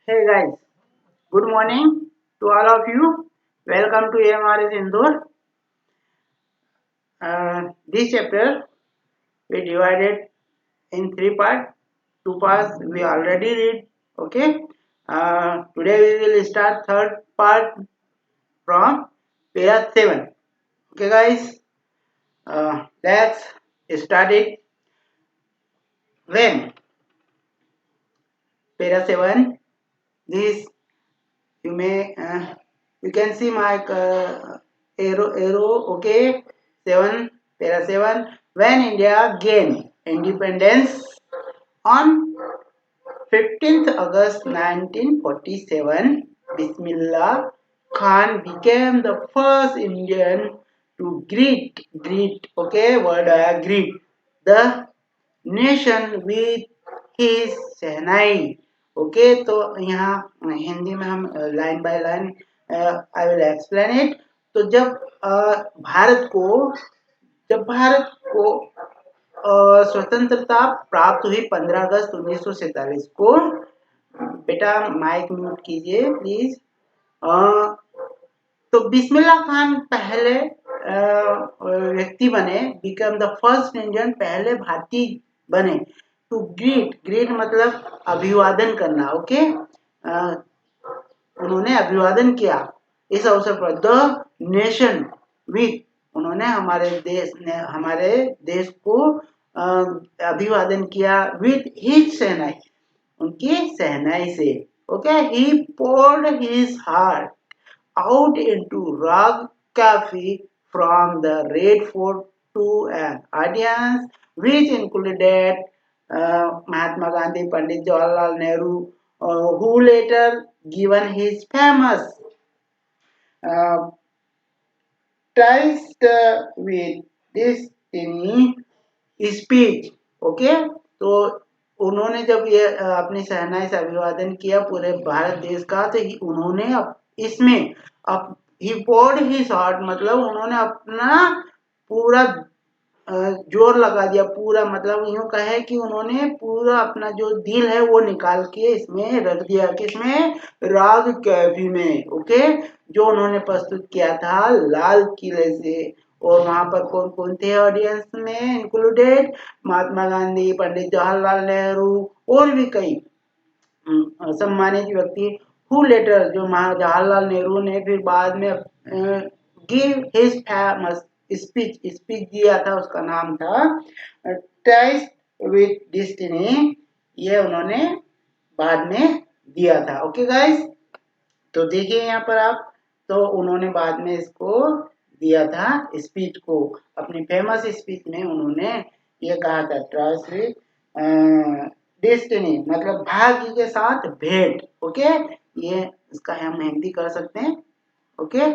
Hey guys, good morning to all of you. Welcome to AMRS Indore. This chapter we divided in three parts. Two parts we already read. Okay. Today we will start third part from Para 7. Okay guys. Let's start it. When Para 7. This you may you can see my arrow. Okay, 7, para 7. When India gained independence on 15th August 1947, Bismillah Khan became the first Indian to greet, okay, word greet the nation with his shehnai. Okay, तो यहाँ हिंदी में हम line by line I will explain it. तो जब भारत को स्वतंत्रता प्राप्त हुई 15 अगस्त 1947 को। बेटा माइक म्यूट कीजिए प्लीज। तो बिस्मिल्लाह खान पहले व्यक्ति बने, बिकम द फर्स्ट इंडियन, पहले भारतीय बने टू ग्रीट मतलब अभिवादन करना। ओके, उन्होंने अभिवादन किया इस अवसर पर द नेशन विथ, उन्होंने हमारे देश को अभिवादन किया विथ हिज सहनाई, उनकी सहनाई से। Okay, he poured his heart out into Rag Cafe from the Red Fort to an audience which included Mahatma Gandhi, Pandit Jawaharlal Nehru, who later given his famous Taste with Destiny speech. Okay, तो उन्होंने जब ये अपनी सहनाई से अभिवादन किया पूरे भारत देश का, तो उन्होंने इसमें ही पोर्ड हिज हार्ट मतलब उन्होंने अपना पूरा जोर लगा दिया। पूरा मतलब यूं कहे कि उन्होंने पूरा अपना जो दिल है वो निकाल के इसमें रख दिया। किसमें? राग कैफी में। ओके, जो उन्होंने प्रस्तुत किया था लाल किले से। और वहां पर कौन कौन थे ऑडियंस में? इंक्लूडेड महात्मा गांधी, पंडित जवाहरलाल नेहरू और भी कई सम्मानित व्यक्ति। हु लेटर, जो जवाहरलाल नेहरू ने फिर बाद में गिव हिज फेमस स्पीच दिया था, उसका नाम था टेस्ट विथ डेस्टिनी। ये उन्होंने बाद में दिया था। ओके गाइस, तो देखिए यहाँ पर आप, तो उन्होंने बाद में इसको दिया था स्पीच को। अपनी फेमस स्पीच में उन्होंने ये कहा था ट्रस्ट विथ डेस्टिनी मतलब भाग्य के साथ भेंट। ओके, ये इसका हम हिंदी कर सकते हैं। ओके,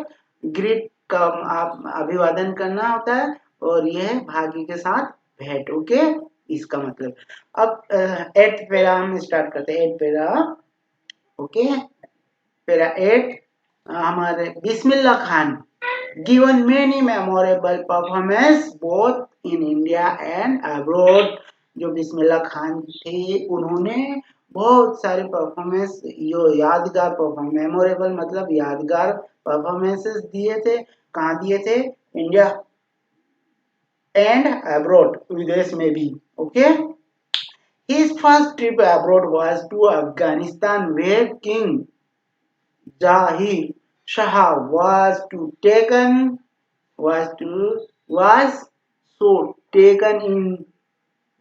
ग्रीट का आप अभिवादन करना होता है और यह भाग्य के साथ भेंट। ओके, इसका मतलब। अब 8th पैरा हम स्टार्ट करते हैं। 8th para. ओके, पैरा 8 हमारे Bismillah Khan given many memorable performance both in India and abroad। जो बिस्मिल्लाह खान थे उन्होंने बहुत सारे परफॉर्मेंस, यो यादगार परफॉर्मेंस, मेमोरेबल मतलब यादगार परफॉर्मेंसेस दिए थे। कहाँ दिए थे? इंडिया एंड अब्रॉड, विदेश में भी। Okay, his first trip abroad was to Afghanistan where King Zahir Shah was so taken in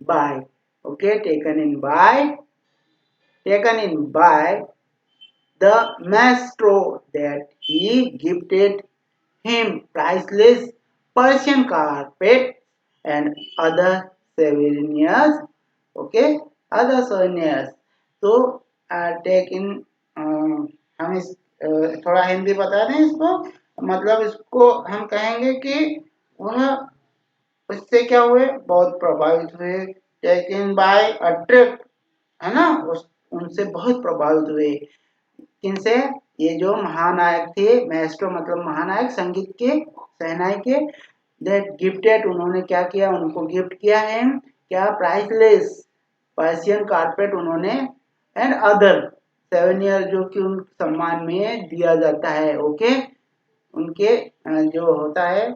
by, okay, taken in by the maestro that he gifted him priceless Persian carpet and other souvenirs। okay, other souvenirs। तो take इन, हम इस थोड़ा हिंदी बता दें इसको। मतलब इसको हम कहेंगे कि वह उससे क्या हुए? बहुत प्रभावित हुए। टेकन बाय अ ट्रिप, है ना, उनसे बहुत प्रभावित हुए। किनसे? ये जो महानायक थे, मैस्ट्रो मतलब महानायक, संगीत के, सहनाई के। दैट गिफ्टेड, उन्होंने क्या किया? उनको गिफ्ट किया है क्या? प्राइसलेस पर्शियन कारपेट उन्होंने, एंड अदर 7 ईयर जो कि उन सम्मान में दिया जाता है। ओके, उनके जो होता है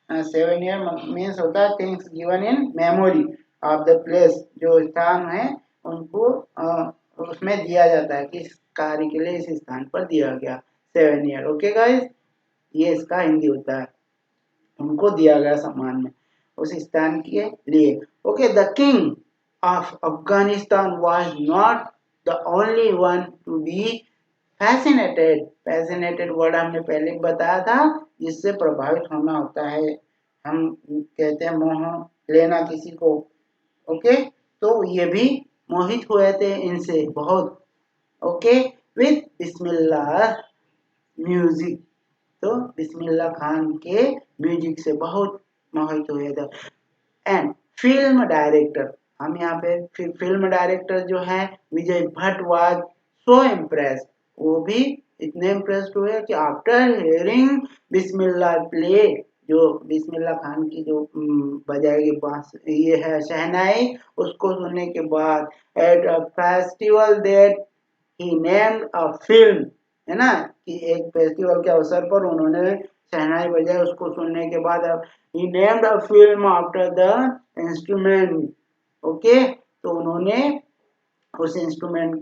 7 ईयर मीन्स होता है things given in memory of the place, जो स्थान है उनको उसमें दिया जाता है, किस कार्य के लिए इस स्थान पर दिया गया 7 ईयर। ओके गाइस, ये इसका हिंदी होता है, उनको दिया गया सम्मान में उस स्थान के लिए। Okay, the king of Afghanistan was not the only one to be fascinated. Fascinated word हमने पहले बताया था, जिससे प्रभावित होना होता है, हम कहते हैं मोह लेना किसी को। ओके, तो ये भी मोहित हुए थे इनसे बहुत। ओके, विथ बिस्मिल्लाह म्यूजिक, तो बिस्मिल्लाह खान के म्यूजिक से बहुत मोहित हुए थे। एंड फिल्म डायरेक्टर, हम यहाँ पे फिल्म डायरेक्टर जो है विजय भट्ट वाज सो इम्प्रेस, वो भी इतने इम्प्रेस्ड हुए कि आफ्टर हियरिंग बिस्मिल्लाह प्ले, जो बिस्मिल्लाह खान की जो बजाई गई बांस ये है शहनाई, उसको सुनने के बाद at a festival that he named a film, है ना, कि एक फेस्टिवल के अवसर पर उन्होंने शहनाई बजाई, उसको सुनने के बाद ही named a film after the instrument. Okay, तो उन्होंने उस इंस्ट्रूमेंट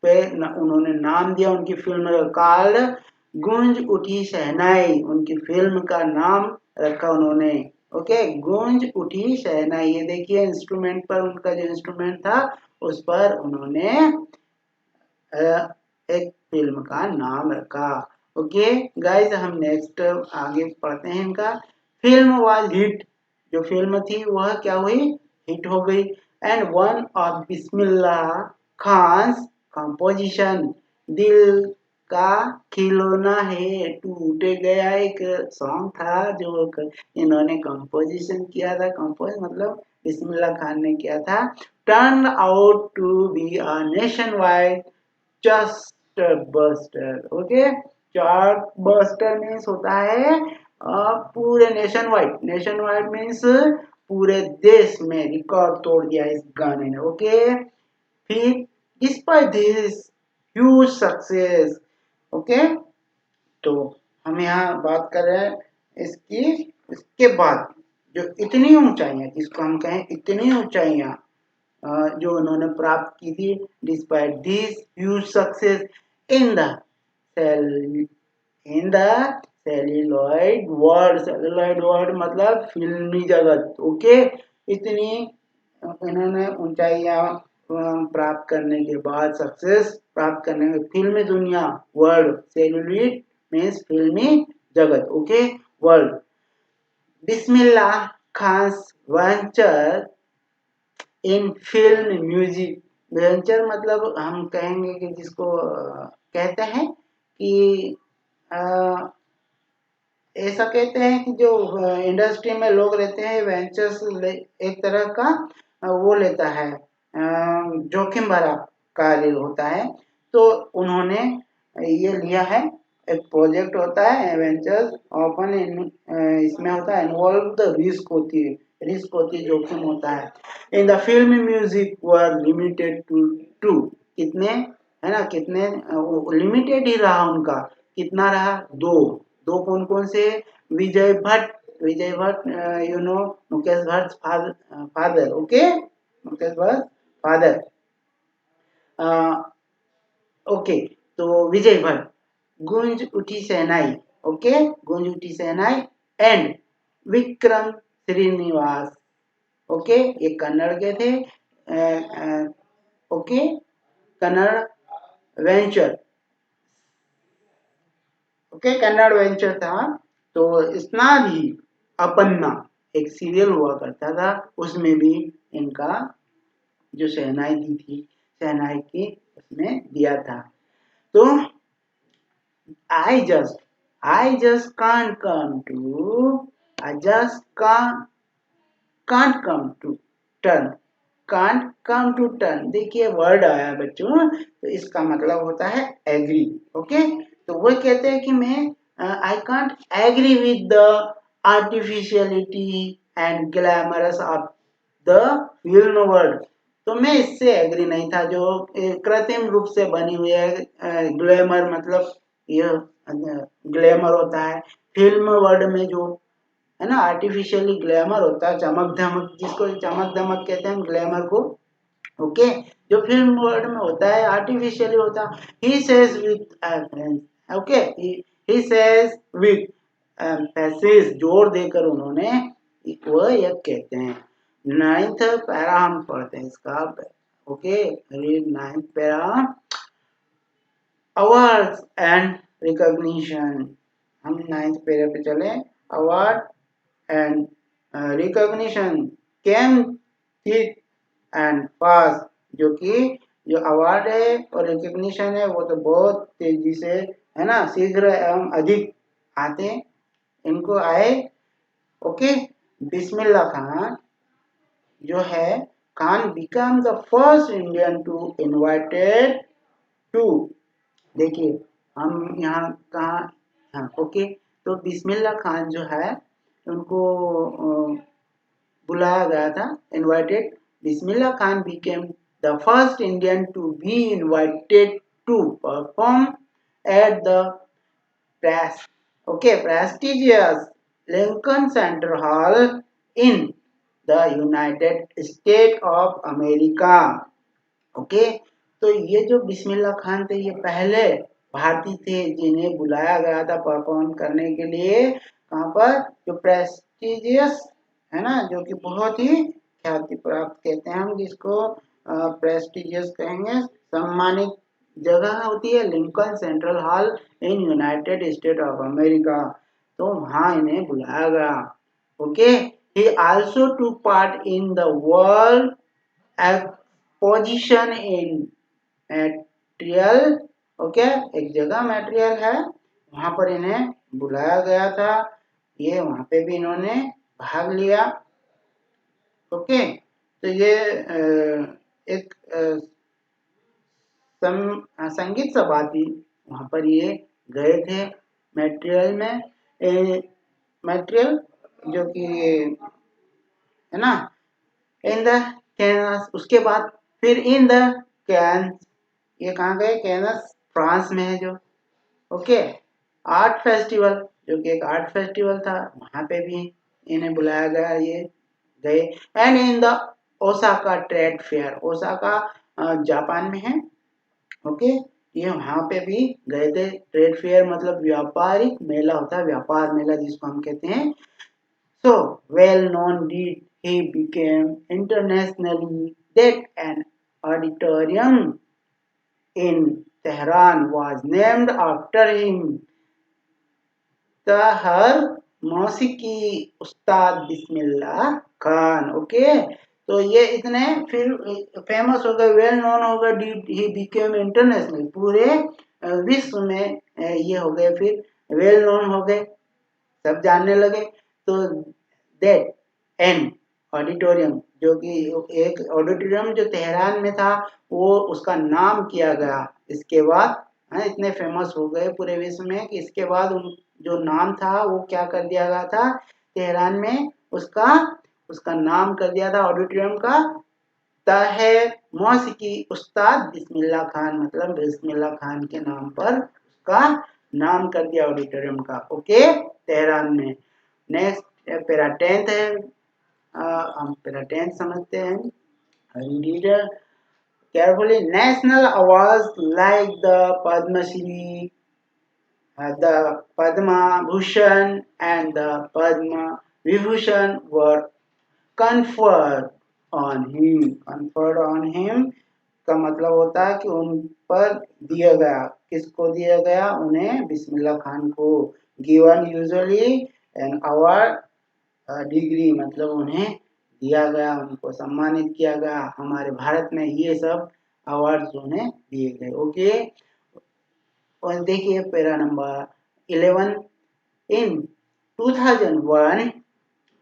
पे उन्होंने नाम दिया उनकी फिल्म कॉल्ड गूंज उठी शहनाई, उनकी फिल्म का नाम रखा उन्होंने। ओके, गूंज उठी शहनाई, ये देखिए इंस्ट्रूमेंट पर, उनका जो इंस्ट्रूमेंट था उस पर उन्होंने एक फिल्म का नाम रखा। ओके गाइस, हम नेक्स्ट आगे पढ़ते हैं इनका। फिल्म वाज हिट, जो फिल्म थी वह क्या हुई, हिट हो गई। And one of Bismillah Khan's composition, दिल का खिलौना है टूट गया, एक सॉन्ग था जो इन्होंने कंपोजिशन किया था, कंपोज मतलब बिस्मिल्लाह खान ने किया था, turn out to be a nationwide chartbuster. Okay, chartbuster means होता है पूरे nationwide, nationwide means पूरे देश में रिकॉर्ड तोड़ दिया इस गाने ने। ओके, फिर despite this huge success, okay, तो हम यहाँ बात कर रहे हैं इसकी, इसके बाद जो इतनी ऊंचाइयां, जिसको हम कहें इतनी ऊंचाइयां जो उन्होंने प्राप्त की थी, despite this huge success in the in the celluloid word मतलब फिल्मी जगत। ओके, इतनी इन्होंने ऊंचाइयां प्राप्त करने के बाद, सक्सेस प्राप्त करने में, फिल्मी दुनिया वर्ल्ड, सेल्युलॉइड मीन्स फिल्मी जगत। Okay, world, Bismillah Khan's venture in film music, venture मतलब हम कहेंगे कि जिसको कहते हैं कि ऐसा कहते हैं कि जो इंडस्ट्री में लोग रहते हैं वेंचर्स, एक तरह का वो लेता है, जोखिम भरा कार्य होता है, तो उन्होंने ये लिया है, एक प्रोजेक्ट होता है वेंचर्स ओपन, इसमें होता है इन्वॉल्व द रिस्क होती है, रिस्क होती है, जोखिम होता है। In the film music were limited to कितने, है ना, कितने लिमिटेड ही रहा उनका, कितना रहा, दो, दो कौन कौन से, Vijay Bhatt, Vijay Bhatt you know Mukesh Bhatt father. Okay, Mukesh Bhatt father, okay, तो Vijay Bhatt, Goonj Uthi Shehnai, okay, Goonj Uthi Shehnai, and Vikram Srinivas, okay, ये कन्नड़ के थे, okay, Kannada venture, okay, Kannada venture था। तो स्नाद ही अपन्ना एक सीरियल हुआ करता था, उसमें भी इनका जो शहनाई दी थी, शहनाई की उसमें दिया था। तो I just can't come to, I just can't come to turn, can't come to turn, देखिए वर्ड आया बच्चों, तो इसका मतलब होता है एग्री। ओके, तो वो कहते हैं कि मैं I can't agree with the artificiality and glamorous of the film world, तो मैं इससे एग्री नहीं था। जो कृत्रिम रूप से बनी हुई है, ग्लैमर मतलब ये ग्लैमर होता है फिल्म वर्ल्ड में, जो है ना आर्टिफिशियली ग्लैमर होता है, चमक धमक, जिसको चमक धमक कहते हैं ग्लैमर को। ओके, जो फिल्म वर्ल्ड में होता है आर्टिफिशियली होता है। He says with, okay, he says with passage, जोर देकर उन्होंने वो ये कहते हैं। नाइन्थ पैरा हम पढ़ते हैं इसका। Okay, read ninth para, awards and recognition. हम नाइन्थ पैरा पे चले। Award and recognition can thick and fast, जो कि जो अवार्ड है और रिकॉग्निशन है वो तो बहुत तेजी से, है ना, शीघ्र एवं अधिक आते हैं, इनको आए। ओके, बिस्मिल्लाह खान जो है, Khan become the first Indian to invited to, देखिए हम यहाँ कहाँ, हाँ ओके, तो बिस्मिल्लाह खान जो है उनको बुलाया गया था, invited. Bismillah Khan became the first Indian to be invited to perform at the prestigious Lincoln Center Hall in the United States of America। Okay, तो ये जो बिस्मिल्लाह खान थे, ये पहले भारतीय थे जिन्हें बुलाया गया था परफॉर्म करने के लिए, कहाँ पर, जो प्रेस्टिजियस, है ना, जो कि बहुत ही ख्याति प्राप्त कहते हैं हम जिसको, प्रेस्टिजियस कहेंगे, सम्मानित जगह होती है, Lincoln Central Hall in United State of America. तो वहां इन्हें बुलाया गया। Okay, he also to part in the world position in material. Okay, एक जगह मटेरियल है, वहां पर इन्हें बुलाया गया था, ये वहां पे भी इन्होंने भाग लिया। ओके, तो ये एक संगीत सभा थी, वहां पर ये गए थे मटेरियल में, मटेरियल जो कि है ना, इन द कैनस। उसके बाद फिर इन द कैन, ये कहाँ गए, कैनस फ्रांस में है जो। ओके, आर्ट फेस्टिवल, जो कि एक आर्ट फेस्टिवल था, वहां पे भी इन्हें बुलाया गया, ये गए। And in the Osaka trade fair, Osaka Japan में है। ओके, ये वहां पे भी गए थे। ट्रेड फेयर मतलब व्यापारिक मेला होता है, व्यापार मेला जिसको हम कहते हैं। So well known did he became internationally that an auditorium in Tehran was named after him। तहर मौसीकी उस्ताद बिस्मिल्लाह खान। ओके, तो ये इतने फिर फेमस हो गए, वेल नोन हो गए, डिड ही बिकेम इंटरनेशनल, पूरे विश्व में ये हो गए, फिर वेल नोन हो गए, सब जानने लगे। तो दैट एन ऑडिटोरियम, जो कि एक ऑडिटोरियम जो तेहरान में था, वो उसका नाम किया गया इसके बाद, है, इतने फेमस हो गए पूरे विश्व में कि इसके बाद उन जो नाम था वो क्या कर दिया गया था तेहरान में, उसका उसका नाम कर दिया था ऑडिटोरियम का, ताहिर मौसीकी उस्ताद बिस्मिल्लाह खान, मतलब बिस्मिल्लाह खान के नाम पर उसका नाम कर दिया ऑडिटोरियम का। ओके, तेहरान में। नेक्स्ट पैरा 10th है, हम पैरा 10th समझते हैं। Reader carefully, national awards like the Padma Shri, the Padma Bhushan and the Padma Vibhushan were conferred on him। conferred on him का मतलब होता है कि उन पर दिया गया, किसको दिया गया, उन्हें, बिस्मिल्लाह खान को। Given usually an award degree, मतलब उन्हें दिया गया, उनको सम्मानित किया गया। हमारे भारत में ये सब अवार्ड उन्हें दिए गए। ओके, और देखिए para number 11, in 2001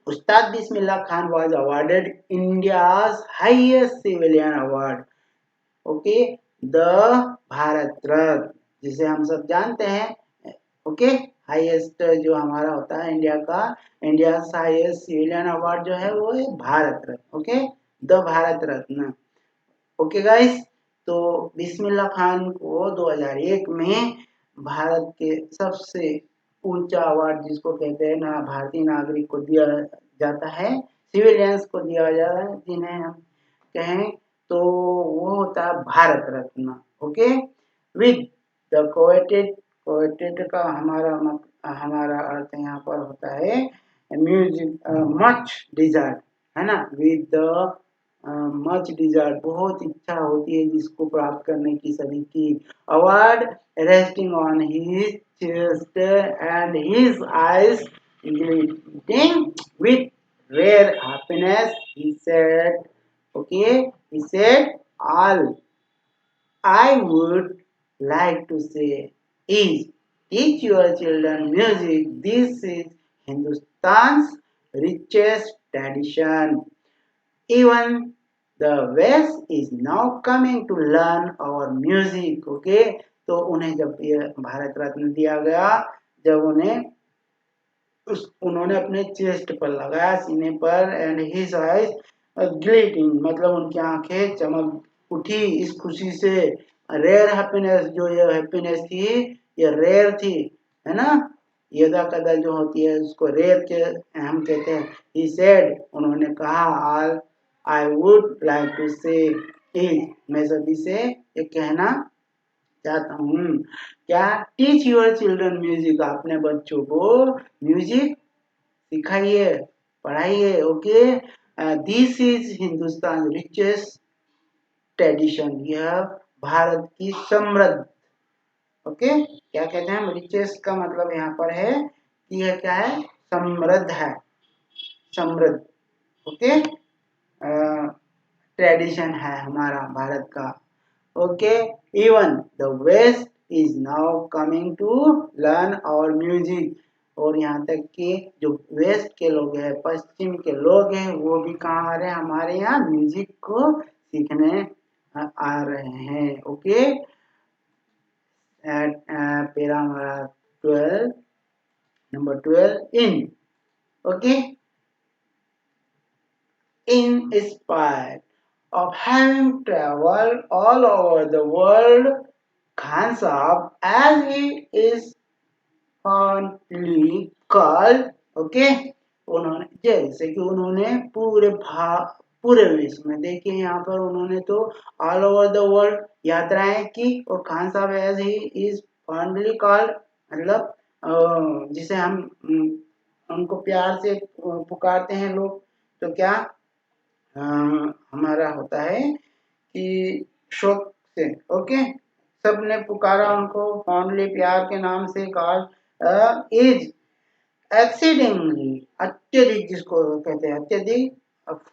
Ustad Bismillah Khan was awarded India's highest civilian award। Okay, the Bharat Ratna, जिसे हम सब जानते हैं। ओके, हाईएस्ट जो हमारा होता है इंडिया का, इंडिया हाईएस्ट सिविलियन अवार्ड जो है वो है Bharat Ratna. Okay, the Bharat Ratna okay guys, तो बिस्मिल्लाह खान को 2001 में भारत के सबसे ऊंचा अवार्ड जिसको कहते हैं ना भारतीय नागरिक को दिया जाता है, सिविलियंस को दिया जाता है जिन्हें हम कहें, तो वो होता है Bharat Ratna. Okay, with the coveted, coveted का हमारा अर्थ यहाँ पर होता है म्यूजिक मच डिजर्व, है ना, विद द मच डिजर्व, बहुत इच्छा होती है जिसको प्राप्त करने की सभी की, award resting on his chest and his eyes glittering with rare happiness, he said. Okay, he said, all I would like to say is teach your children music. This is Hindustan's richest tradition. Even the West is now coming to learn our music. Okay, तो उन्हें जब ये भारत रत्न दिया गया, जब उन्होंने अपने chest पर लगाया, सीने पर, एंड हिज आईज ग्लिटिंग, मतलब उनकी आंखें चमक उठी इस खुशी से। रेयर हैप्पीनेस, जो ये हैप्पीनेस थी ये रेयर थी, है ना, यदा कदा जो होती है उसको रेयर के हम कहते हैं। ही सेड, उन्होंने कहा, all I would like to say is, मैं सभी से ये कहना चाहता हूँ क्या, टीच योर चिल्ड्रन म्यूजिक, अपने बच्चों को म्यूजिक सिखाइए, पढ़ाइए। Okay, this is Hindustan richest tradition, यह भारत की समृद्ध, ओके, क्या कहते हैं, रिचेस्ट का मतलब यहाँ पर है कि यह क्या है, समृद्ध है, समृद्ध, ओके, ट्रेडिशन है हमारा भारत का। Okay, even the West is now coming to learn our music, और यहाँ तक कि जो वेस्ट के लोग हैं, पश्चिम के लोग हैं, वो भी कहाँ आ रहे हैं, हमारे यहाँ म्यूजिक को सीखने आ रहे हैं। ओके, पेरा हमारा 12, number 12 in, okay, inspired of having traveled all over the world, Khan Saab, as he is fondly called, okay, उन्होंने जैसे कि उन्होंने पूरे विश्व में, देखिए यहाँ पर उन्होंने तो ऑल ओवर द वर्ल्ड यात्राएं की, और Khan Sahab as he is fondly called, मतलब जिसे हम उनको प्यार से पुकारते हैं लोग, तो क्या हमारा होता है कि शौक से, ओके, सबने पुकारा उनको फॉन्डली, प्यार के नाम से, कॉल्ड इज एक्सीडिंगली, अत्यधिक जिसको कहते हैं अत्यधिक,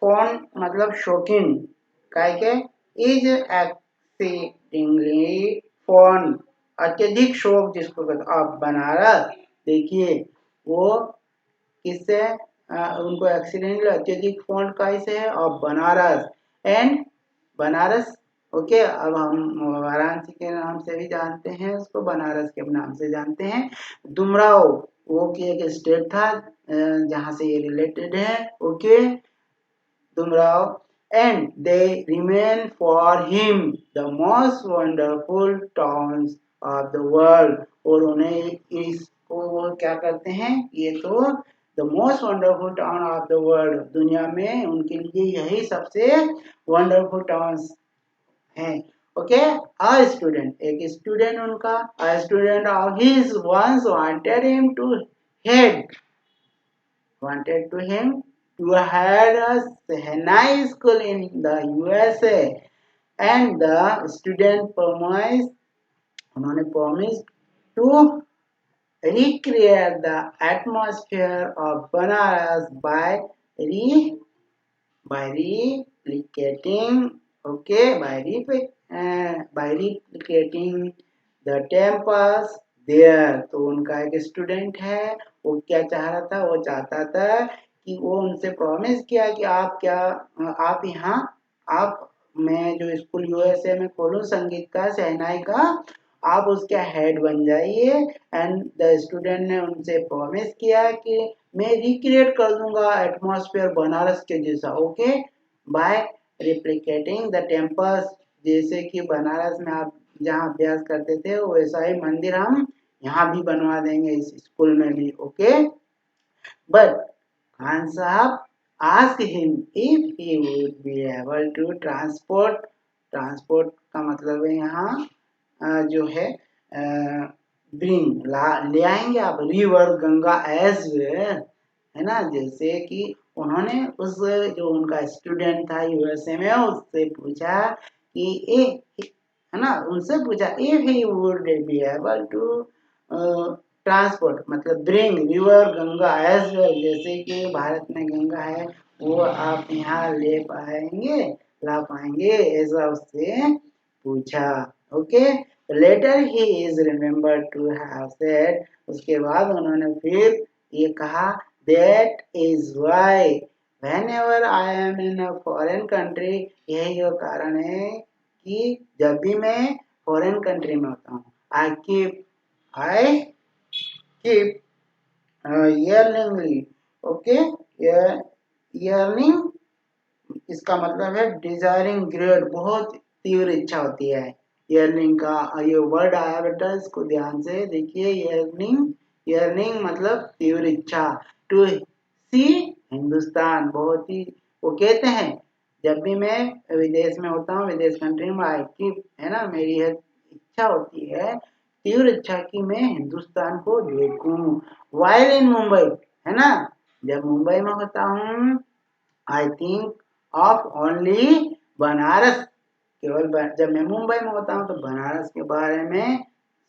फॉन्ड मतलब शौकीन, काय के, इज एक्सीडिंगली फॉन्ड, अत्यधिक शौक जिसको कहते हैं। अब बनारस देखिए वो किससे, उनको एक्सीडेंटली अत्यधिक फॉन्ड कैसे है, और बनारस, एंड बनारस, ओके, अब हम वाराणसी के नाम से भी जानते हैं उसको, बनारस के नाम से जानते हैं। डुमराव वो की एक स्टेट था जहां से ये रिलेटेड है, okay, Dumraon, and they remain for him the most wonderful towns of the world, और उन्हें इसको वो क्या करते हैं, ये तो the most wonderful town of the world, दुनिया में उनके लिए यही सबसे वंडरफुल टाउन्स हैं। ओके, अ स्टूडेंट, एक स्टूडेंट उनका, a student of his once wanted to him to had a Shehnai school in the USA, and the student promised, उन्होंने promised to recreate the atmosphere of Banaras by replicating, okay, by replicating the temples there, तो उनका एक student है, वो क्या चाह रहा था, वो चाहता था कि वो उनसे प्रॉमिस किया कि आप यहाँ, आप, मैं जो स्कूल यूएसए में खोलूं संगीत का, शहनाई का, आप उसके हेड बन जाइए। एंड द स्टूडेंट ने उनसे प्रॉमिस किया कि मैं रिक्रिएट कर दूंगा एटमॉस्फेयर बनारस के जैसा, okay, by replicating the temples जैसे कि बनारस में आप जहाँ अभ्यास करते थे वैसा ही मंदिर हम यहाँ भी बनवा देंगे इस स्कूल में भी. Okay. But Khan Sahab asked him if he would be able to transport का मतलब है यहाँ जो है ब्रिंग ले आएंगे आप रिवर गंगा एज वेल, है ना. जैसे कि उन्होंने उस जो उनका स्टूडेंट था यूएसए में उससे पूछा कि ए, है ना, उनसे पूछा if he would be able to transport मतलब bring river Ganga as well, जैसे कि भारत में गंगा है वो आप यहाँ ले पाएंगे ला पाएंगे, ऐसा उससे पूछा. Okay. Later he is remembered to have said, उसके बाद उन्होंने फिर ये कहा that is why whenever I am in a foreign country, यही वो कारण है कि जब भी मैं फॉरेन कंट्री में होता हूँ I keep yearningly. Okay. yearning इसका मतलब है डिजायरिंग ग्रेट, बहुत तीव्र इच्छा होती है. yearning का ये वर्ड आया बेटा, इसको ध्यान से देखिए. yearning मतलब तीव्र इच्छा. टू सी हिंदुस्तान, बहुत ही वो कहते हैं जब भी मैं विदेश में होता हूँ विदेश कंट्री में आई की, है ना, मेरी इच्छा होती है तीव्र इच्छा की मैं हिंदुस्तान को देखूं. वाइल इन मुंबई, है ना, जब मुंबई में होता हूँ I think of only Banaras, केवल जब मैं मुंबई में होता हूँ तो बनारस के बारे में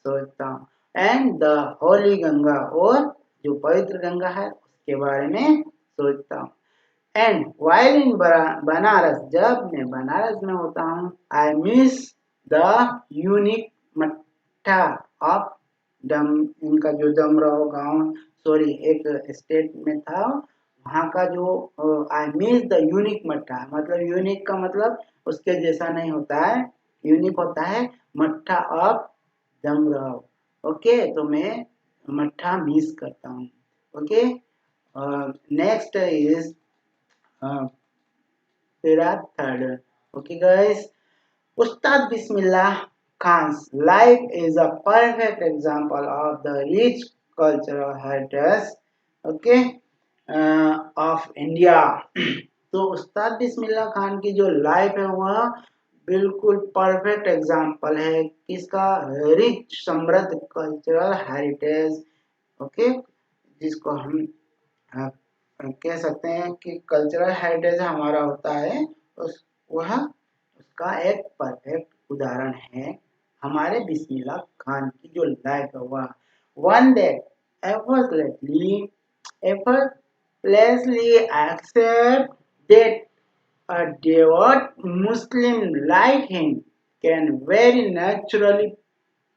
सोचता हूँ. एंड द होली गंगा, और जो पवित्र गंगा है उसके बारे में सोचता हूँ. एंड वाइल इन बनारस, जब मैं बनारस में होता हूँ आई मिस द यूनिक मट्ठा ऑफ डम, इनका जो डमराव गांव, सॉरी एक स्टेट में था वहाँ का जो आई मिस द यूनिक मट्ठा, मतलब यूनिक का मतलब उसके जैसा नहीं होता है, यूनिक होता है मट्ठा ऑफ डमराव. ओके. तो मैं मट्ठा मिस करता हूँ. Okay. Next is Perak third. Okay, guys. Ustad Bismillah Khan's life is a perfect example of the rich cultural heritage, okay, of India. तो उस्ताद बिस्मिल्लाह खान की जो लाइफ है वह बिल्कुल परफेक्ट एग्जाम्पल है किसका, रिच समृद्ध कल्चरल हेरिटेज. ओके. जिसको हम कह सकते हैं कि कल्चरल हेरिटेज हमारा होता है, वह उसका एक परफेक्ट उदाहरण है हमारे बिस्मिल्लाह खान की जो लाइफ है वह one that effortlessly accept that a devout Muslim like him can very naturally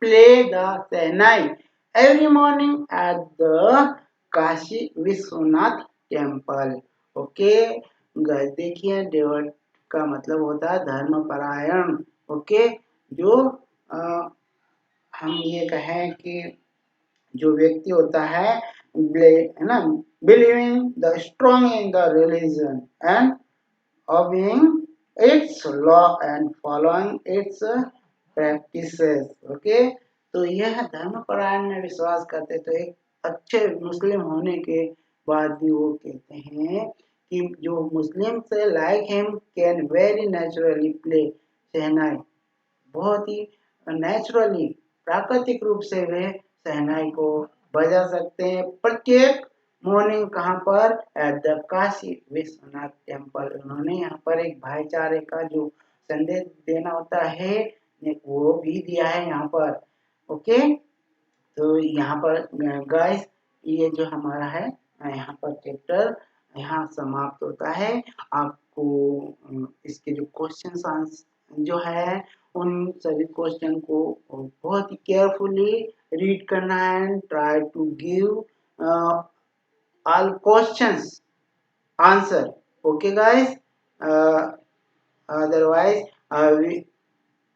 play the Sehnai every morning at the Kashi Vishwanath temple. Okay. देखिए डेवट का मतलब होता है धर्मपरायण. ओके. जो हम ये कहें कि जो व्यक्ति होता है ना, believing the strong in the religion and obeying its law and following its practices. Okay. तो यह धर्मपरायण में विश्वास करते तो एक अच्छे मुस्लिम होने के बाद भी वो कहते हैं कि जो मुस्लिम से like him can very naturally play shehnai, बहुत ही नेचुरली प्राकृतिक रूप से वे शहनाई को बजा सकते हैं प्रत्येक मॉर्निंग. कहाँ पर, at the Kashi Vishwanath temple. उन्होंने यहाँ पर एक भाईचारे का जो संदेश देना होता है वो भी दिया है यहाँ पर. ओके. तो यहाँ पर गाइस ये जो हमारा है यहाँ पर चैप्टर यहाँ समाप्त होता है. आपको इसके जो क्वेश्चन आंसर जो है उन सभी क्वेश्चन को बहुत ही केयरफुली रीड करना है and try to give all questions answer. Okay, guys. Otherwise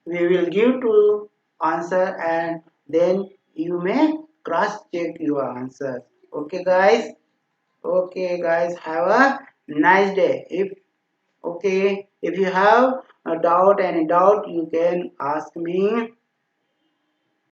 we will give to answer and then you may cross check your answer. Okay, guys. Okay, guys, have a nice day. If okay, if you have doubt, any doubt, you can ask me.